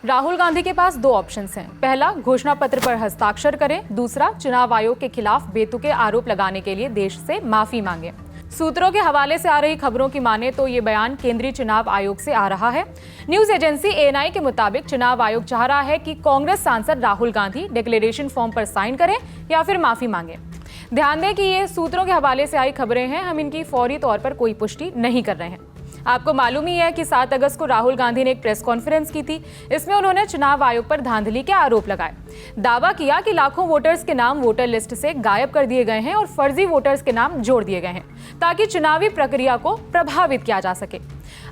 राहुल गांधी के पास दो ऑप्शंस हैं। पहला, घोषणा पत्र पर हस्ताक्षर करें। दूसरा, चुनाव आयोग के खिलाफ बेतुके आरोप लगाने के लिए देश से माफी मांगे। सूत्रों के हवाले से आ रही खबरों की माने तो ये बयान केंद्रीय चुनाव आयोग से आ रहा है। न्यूज एजेंसी ANI के मुताबिक चुनाव आयोग चाह रहा है कि कांग्रेस सांसद राहुल गांधी डिक्लेरेशन फॉर्म पर साइन करें या फिर माफी मांगे। ध्यान दें कि ये सूत्रों के हवाले से आई खबरें हैं, हम इनकी फौरी तौर पर कोई पुष्टि नहीं कर रहे हैं। आपको मालूम ही है कि 7 अगस्त को राहुल गांधी ने एक प्रेस कॉन्फ्रेंस की थी। इसमें उन्होंने चुनाव आयोग पर धांधली के आरोप लगाए। दावा किया कि लाखों वोटर्स के नाम वोटर लिस्ट से गायब कर दिए गए हैं और फर्जी वोटर्स के नाम जोड़ दिए गए हैं ताकि चुनावी प्रक्रिया को प्रभावित किया जा सके।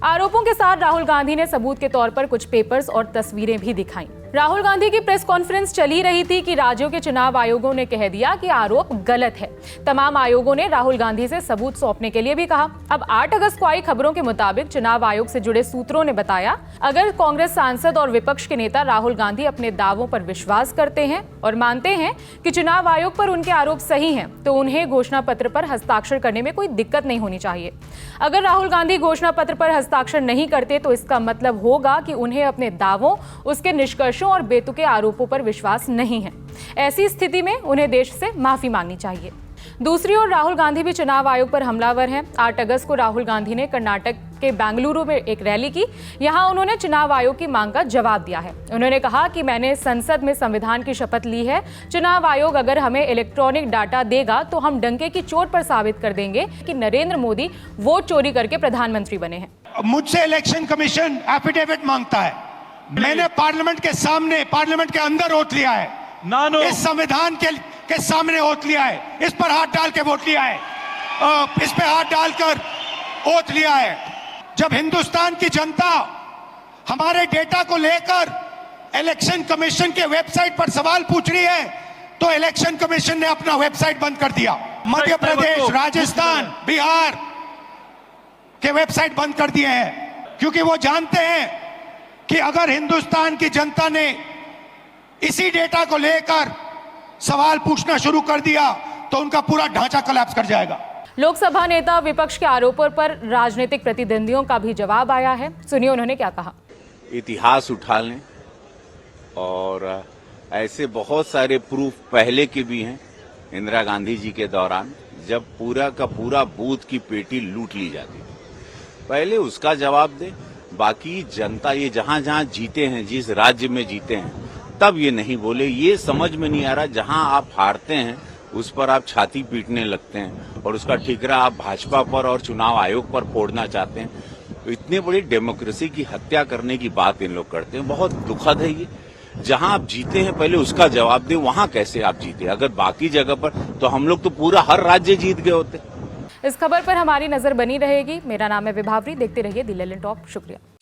आरोपों के साथ राहुल गांधी ने सबूत के तौर पर कुछ पेपर्स और तस्वीरें भी दिखाई। राहुल गांधी की प्रेस कॉन्फ्रेंस चली रही थी कि राज्यों के चुनाव आयोगों ने कह दिया कि आरोप गलत है। तमाम आयोगों ने राहुल गांधी से सबूत सौंपने के लिए भी कहा। अब 8 अगस्त को आई खबरों के मुताबिक चुनाव आयोग से जुड़े सूत्रों ने बताया, अगर कांग्रेस सांसद और विपक्ष के नेता राहुल गांधी अपने दावों पर विश्वास करते हैं और मानते हैं कि चुनाव आयोग पर उनके आरोप सही हैं, तो उन्हें घोषणा पत्र पर हस्ताक्षर करने में कोई दिक्कत नहीं होनी चाहिए। अगर राहुल गांधी घोषणा पत्र पर हस्ताक्षर नहीं करते तो इसका मतलब होगा कि उन्हें अपने दावों, उसके निष्कर्षों और बेतुके आरोपों पर विश्वास नहीं है। ऐसी स्थिति में उन्हें देश से माफी मांगनी चाहिए। दूसरी ओर राहुल गांधी भी चुनाव आयोग पर हमलावर हैं। 8 अगस्त को राहुल गांधी ने कर्नाटक के बेंगलुरु में एक रैली की। यहां उन्होंने चुनाव आयोग की मांग का जवाब दिया है। उन्होंने कहा कि मैंने संसद में संविधान की शपथ ली है। चुनाव आयोग अगर हमें इलेक्ट्रॉनिक डाटा देगा तो हम डंके की चोट पर साबित कर देंगे कि नरेंद्र मोदी वोट चोरी करके प्रधानमंत्री बने हैं। मुझसे इलेक्शन कमीशन एफिडेविट मांगता है। मैंने पार्लियामेंट के सामने, पार्लियामेंट के अंदर वोट लिया है। इस संविधान के सामने वोट लिया है। इस पर हाथ डाल के वोट लिया है। इस पे हाथ डालकर वोट लिया है। जब हिंदुस्तान की जनता हमारे डेटा को लेकर इलेक्शन कमीशन के वेबसाइट पर सवाल पूछ रही है तो इलेक्शन कमीशन ने अपना वेबसाइट बंद कर दिया। मध्य प्रदेश, राजस्थान, बिहार के वेबसाइट बंद कर दिए हैं क्योंकि वो जानते हैं कि अगर हिंदुस्तान की जनता ने इसी डेटा को लेकर सवाल पूछना शुरू कर दिया तो उनका पूरा ढांचा कोलैप्स कर जाएगा। लोकसभा नेता विपक्ष के आरोपों पर राजनीतिक प्रतिद्वंदियों का भी जवाब आया है। सुनिए उन्होंने क्या कहा। इतिहास उठा लें और ऐसे बहुत सारे प्रूफ पहले के भी हैं। इंदिरा गांधी जी के दौरान जब पूरा का पूरा बूथ की पेटी लूट ली जाती थी, पहले उसका जवाब दे। बाकी जनता ये जहां जहां जीते हैं, जिस राज्य में जीते हैं, तब ये नहीं बोले। ये समझ में नहीं आ रहा, जहां आप हारते हैं उस पर आप छाती पीटने लगते हैं और उसका ठीकरा आप भाजपा पर और चुनाव आयोग पर फोड़ना चाहते हैं। तो इतनी बड़ी डेमोक्रेसी की हत्या करने की बात इन लोग करते हैं। बहुत दुखद है ये। जहां आप जीते हैं पहले उसका जवाब दें। वहां कैसे आप जीते? अगर बाकी जगह पर तो हम लोग तो पूरा हर राज्य जीत गए होते। इस खबर पर हमारी नजर बनी रहेगी। मेरा नाम है विभावरी। देखते रहिए द लेलन टॉप। शुक्रिया।